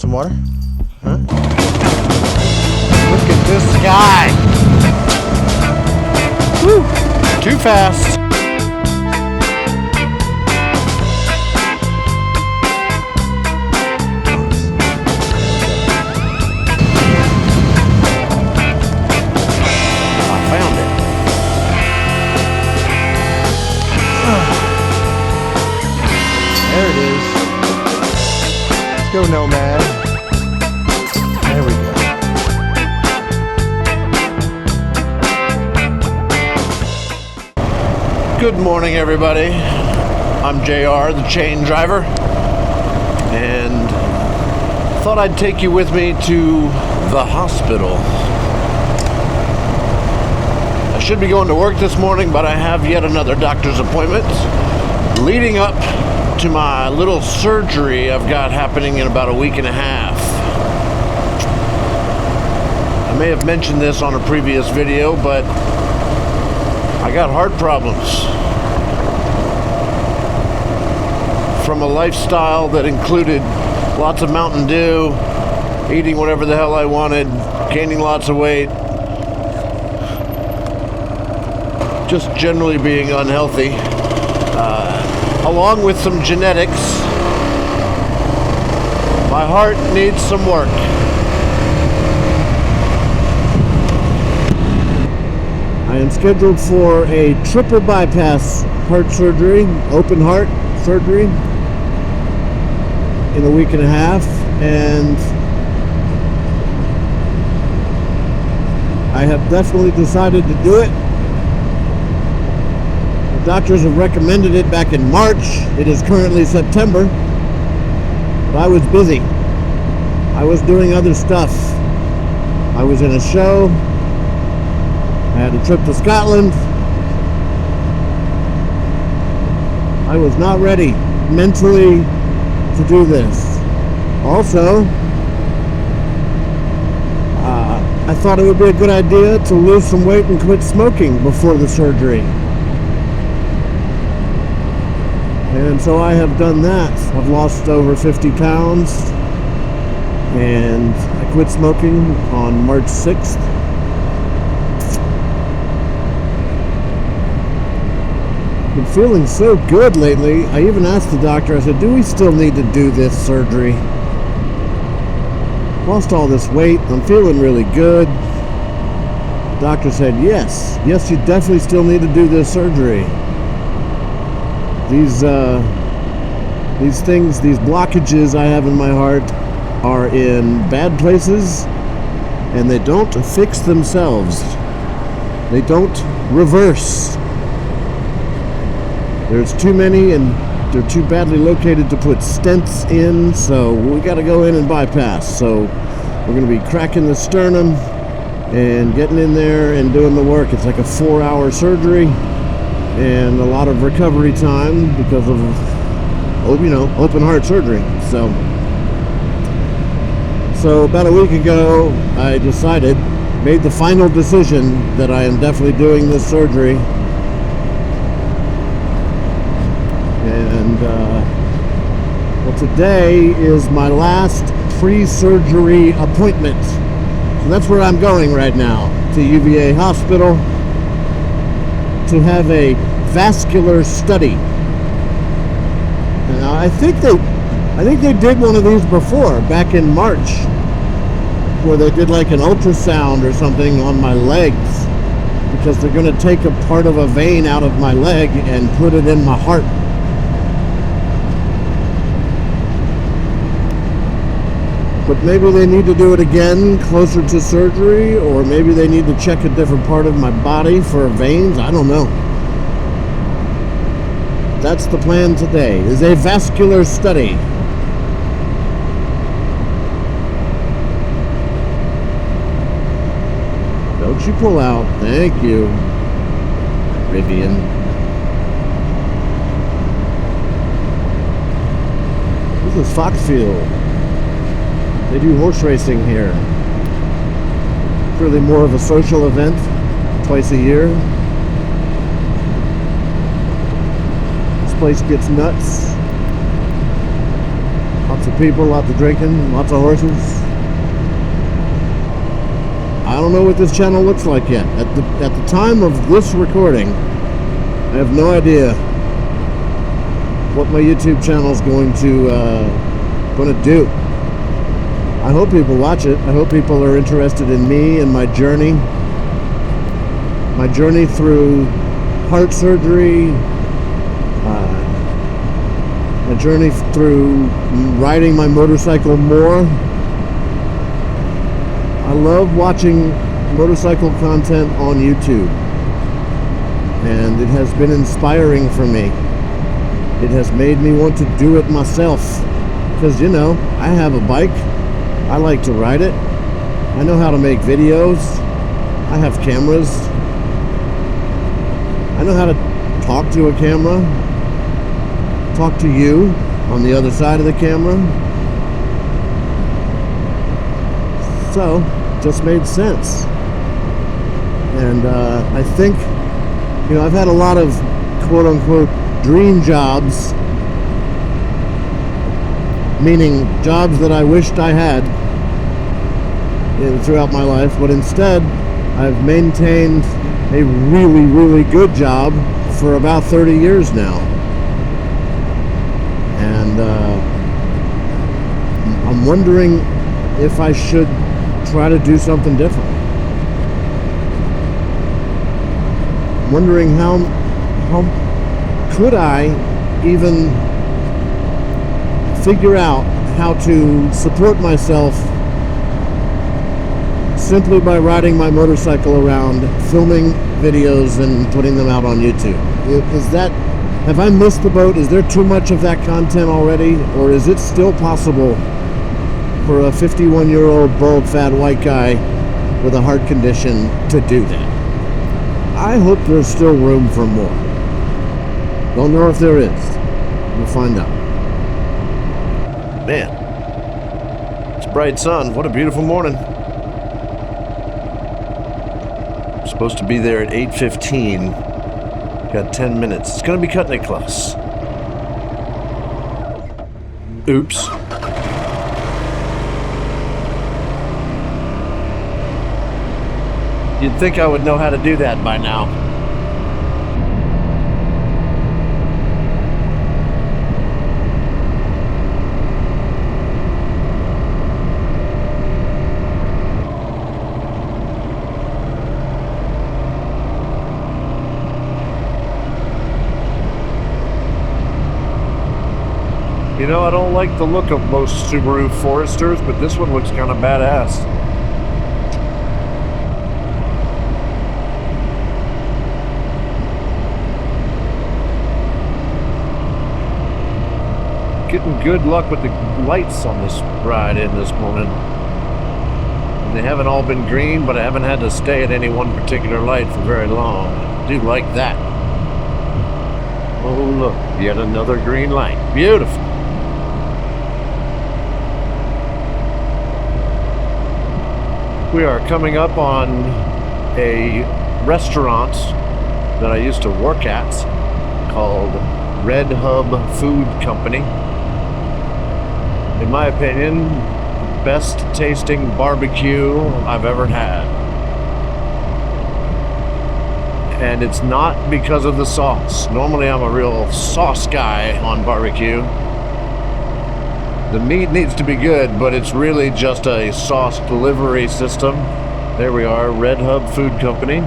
some water? Huh? Look at this guy! Woo! Too fast! I found it. There it is. Let's go, Nomad. There we go. Good morning, everybody. I'm JR, the chain driver, and thought I'd take you with me to the hospital. I should be going to work this morning, but I have yet another doctor's appointment leading up to my little surgery I've got happening in about a week and a half. I may have mentioned this on a previous video, but I got heart problems from a lifestyle that included lots of Mountain Dew, eating whatever the hell I wanted, gaining lots of weight, just generally being unhealthy, along with some genetics. My heart needs some work. I am scheduled for a triple bypass heart surgery, open heart surgery, in a week and a half, and I have definitely decided to do it. The doctors have recommended it back in March. It is currently September, but I was busy. I was doing other stuff. I was in a show. I had a trip to Scotland. I was not ready mentally to do this. Also, I thought it would be a good idea to lose some weight and quit smoking before the surgery. And so I have done that. I've lost over 50 pounds, and I quit smoking on March 6th. Been feeling so good lately. I even asked the doctor, I said, do we still need to do this surgery? Lost all this weight, I'm feeling really good. The doctor said, yes, you definitely still need to do this surgery. These things, these blockages I have in my heart are in bad places, and they don't fix themselves. They don't reverse. There's too many, and they're too badly located to put stents in, so we got to go in and bypass. So we're going to be cracking the sternum and getting in there and doing the work. It's like a 4-hour surgery and a lot of recovery time because of, open heart surgery. So about a week ago, I made the final decision that I am definitely doing this surgery. And well, today is my last pre-surgery appointment. So that's where I'm going right now, to UVA Hospital, to have a vascular study. And I think they did one of these before, back in March, where they did like an ultrasound or something on my legs, because they're going to take a part of a vein out of my leg and put it in my heart. But maybe they need to do it again closer to surgery, or maybe they need to check a different part of my body for veins. I don't know. That's the plan today, is a vascular study. Don't you pull out. Thank you, Rivian. This is Foxfield. They do horse racing here. It's really more of a social event, twice a year. This place gets nuts. Lots Lots of people, lots of drinking, lots of horses. I don't know what this channel looks like yet. At the time of this recording, I have no idea what my YouTube channel is going to do. I hope people watch it. I hope people are interested in me and my journey through heart surgery, my journey through riding my motorcycle more. I love watching motorcycle content on YouTube, and it has been inspiring for me. It has made me want to do it myself, because, you know, I have a bike. I like to ride it. I know how to make videos. I have cameras. I know how to talk to a camera, talk to you on the other side of the camera. So, just made sense. And I think, you know, I've had a lot of quote-unquote dream jobs, meaning jobs that I wished I had throughout my life, but instead I've maintained a really, really good job for about 30 years now. And I'm wondering if I should try to do something different. I'm wondering how could I even figure out how to support myself simply by riding my motorcycle around, filming videos and putting them out on YouTube. Have I missed the boat? Is there too much of that content already? Or is it still possible for a 51-year-old bald fat white guy with a heart condition to do that? I hope there's still room for more. Don't know if there is. We'll find out. Man, it's bright sun. What a beautiful morning. I'm supposed to be there at 8:15. Got 10 minutes. It's going to be cutting it close. Oops. You'd think I would know how to do that by now. You know, I don't like the look of most Subaru Foresters, but this one looks kind of badass. Getting good luck with the lights on this ride in this morning. And they haven't all been green, but I haven't had to stay at any one particular light for very long. I do like that. Oh, look, yet another green light. Beautiful. We are coming up on a restaurant that I used to work at called Red Hub Food Company. In my opinion, best tasting barbecue I've ever had. And it's not because of the sauce. Normally I'm a real sauce guy on barbecue. The meat needs to be good, but it's really just a sauce delivery system. There we are, Red Hub Food Company.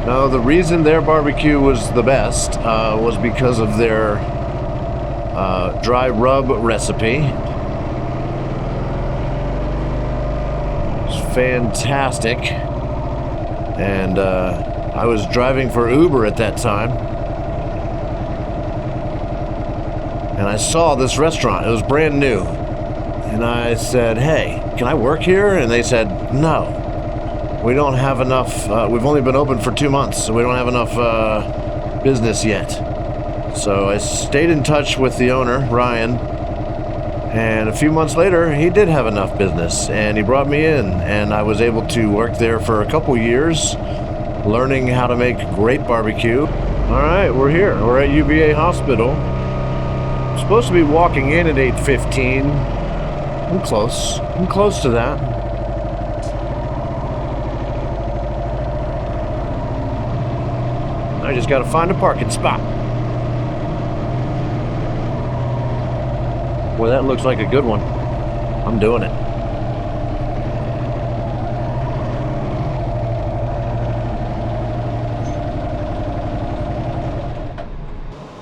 Now, the reason their barbecue was the best was because of their dry rub recipe. It's fantastic. And I was driving for Uber at that time. And I saw this restaurant. It was brand new. And I said, hey, can I work here? And they said, no. We don't have enough. We've only been open for 2 months, so we don't have enough business yet. So I stayed in touch with the owner, Ryan. And a few months later, he did have enough business. And he brought me in. And I was able to work there for a couple years, learning how to make great barbecue. Alright, we're here. We're at UVA Hospital. I'm supposed to be walking in at 8:15. I'm close. I'm close to that. I just gotta find a parking spot. Well, that looks like a good one. I'm doing it.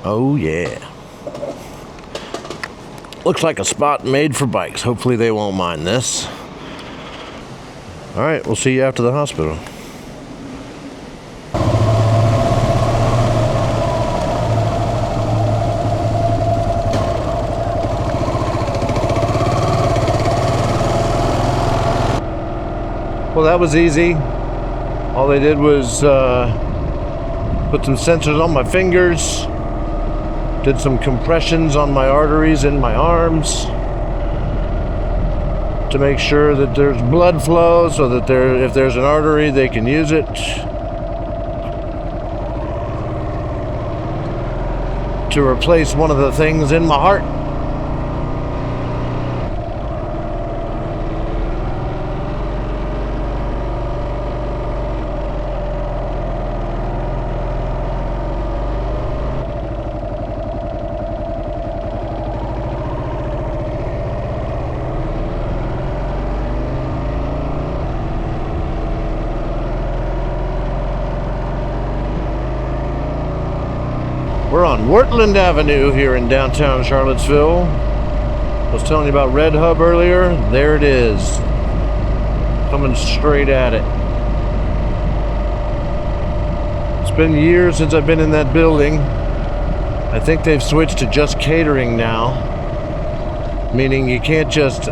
Oh yeah. Looks like a spot made for bikes. Hopefully they won't mind this. All right, we'll see you after the hospital. Well, that was easy. All they did was put some sensors on my fingers, did some compressions on my arteries in my arms to make sure that there's blood flow so that if there's an artery, they can use it to replace one of the things in my heart. We're on Wortland Avenue here in downtown Charlottesville. I was telling you about Red Hub earlier. There it is. Coming straight at it. It's been years since I've been in that building. I think they've switched to just catering now. Meaning you can't just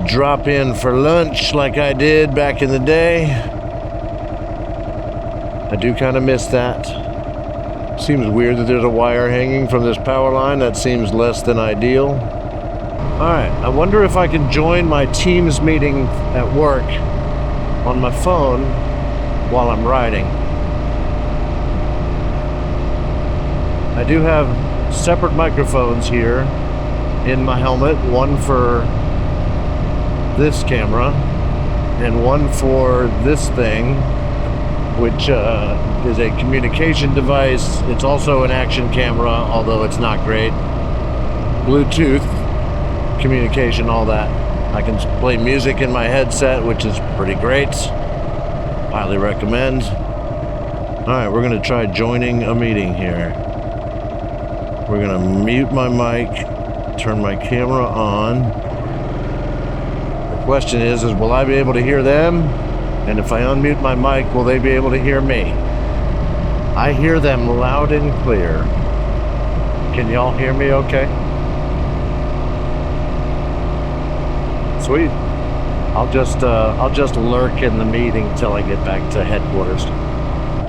drop in for lunch like I did back in the day. I do kind of miss that. Seems weird that there's a wire hanging from this power line. That seems less than ideal. Alright, I wonder if I can join my Teams meeting at work on my phone while I'm riding. I do have separate microphones here in my helmet, one for this camera and one for this thing, which is a communication device. It's also an action camera, although it's not great. Bluetooth communication, all that. I can play music in my headset, which is pretty great. Highly recommend. Alright, we're going to try joining a meeting here. We're going to mute my mic, turn my camera on. The question is will I be able to hear them? And if I unmute my mic, will they be able to hear me? I hear them loud and clear. Can y'all hear me okay? Sweet. I'll just lurk in the meeting till I get back to headquarters.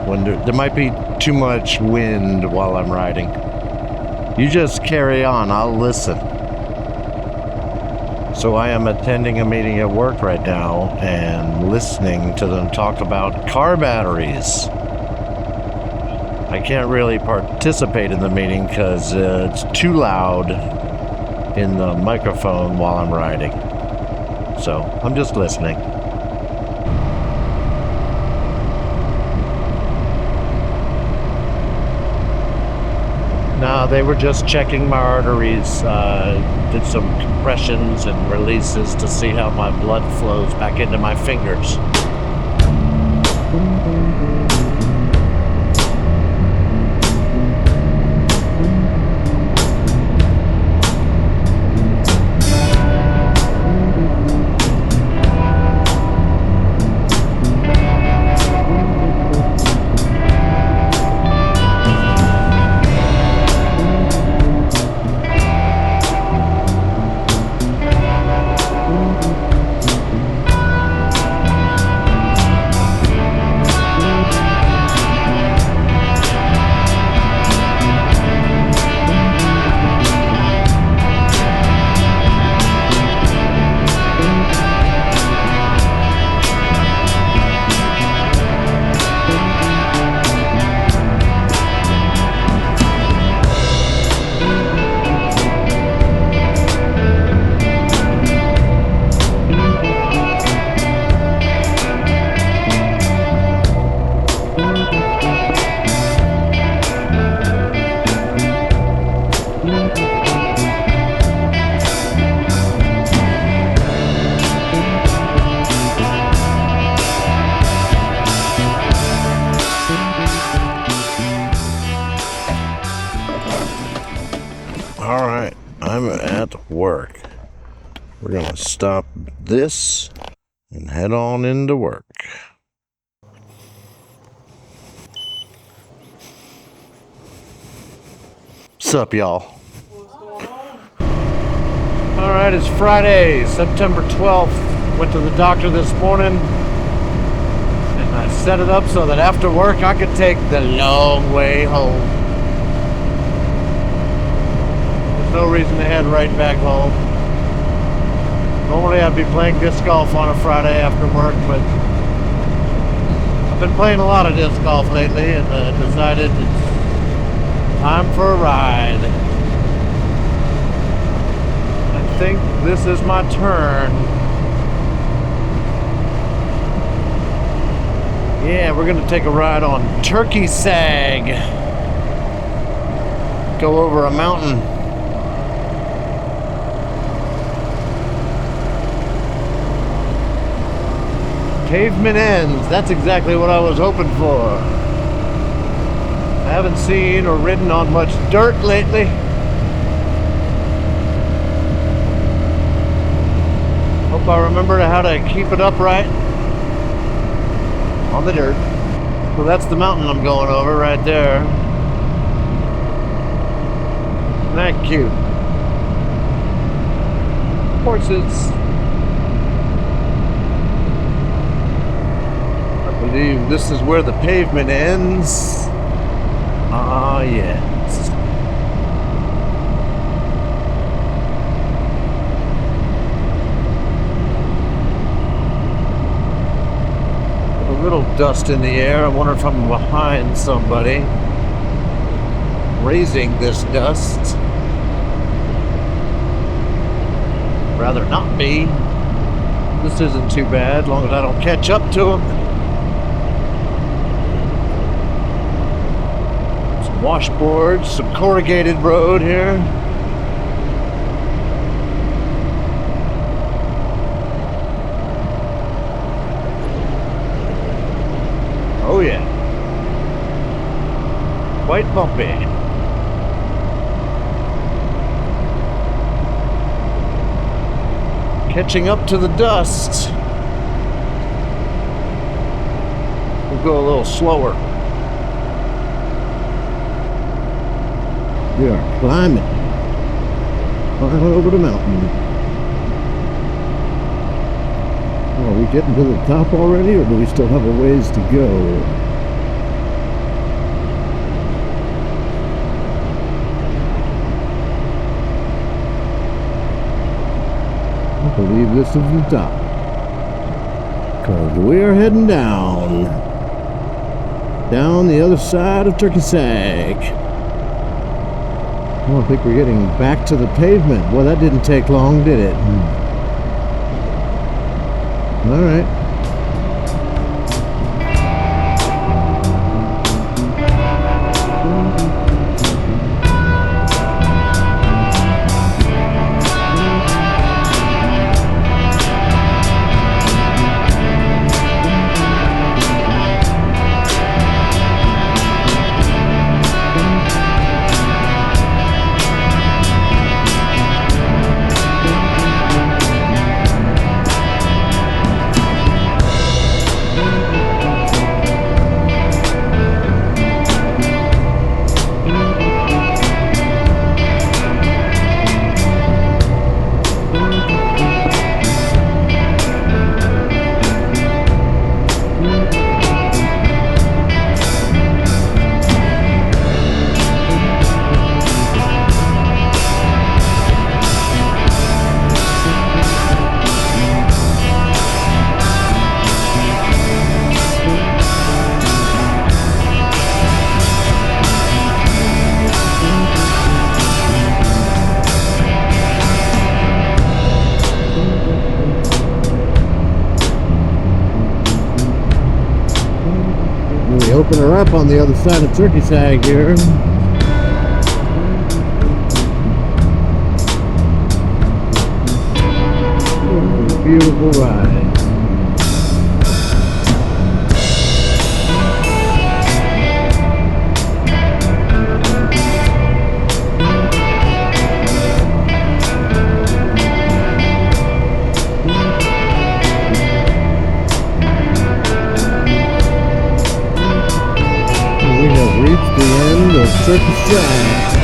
When there might be too much wind while I'm riding. You just carry on, I'll listen. So I am attending a meeting at work right now and listening to them talk about car batteries. I can't really participate in the meeting because it's too loud in the microphone while I'm riding. So I'm just listening. No, they were just checking my arteries, did some compressions and releases to see how my blood flows back into my fingers. at work. We're gonna stop this and head on into work. What's up, y'all? Alright, it's Friday, September 12th. Went to the doctor this morning. And I set it up so that after work I could take the long way home. There's no reason to head right back home. Normally I'd be playing disc golf on a Friday after work, but I've been playing a lot of disc golf lately and decided it's time for a ride. I think this is my turn. Yeah, we're gonna take a ride on Turkey Sag. Go over a mountain. Pavement ends. That's exactly what I was hoping for. I haven't seen or ridden on much dirt lately. Hope I remember how to keep it upright on the dirt. So that's the mountain I'm going over right there. Isn't that cute? Horses. I believe this is where the pavement ends. Ah, yes. A little dust in the air. I wonder if I'm behind somebody raising this dust. Rather not be. This isn't too bad, as long as I don't catch up to him. Some washboards, some corrugated road here. Oh yeah. Quite bumpy. Catching up to the dust. We'll go a little slower. We are climbing over the mountain. Are we getting to the top already, or do we still have a ways to go? I believe this is the top, because we are heading down the other side of Turkey Sag. I don't think we're getting back to the pavement. Well, that didn't take long, did it? All right. Open her up on the other side of Turkey Sag here. Beautiful ride. subscribe.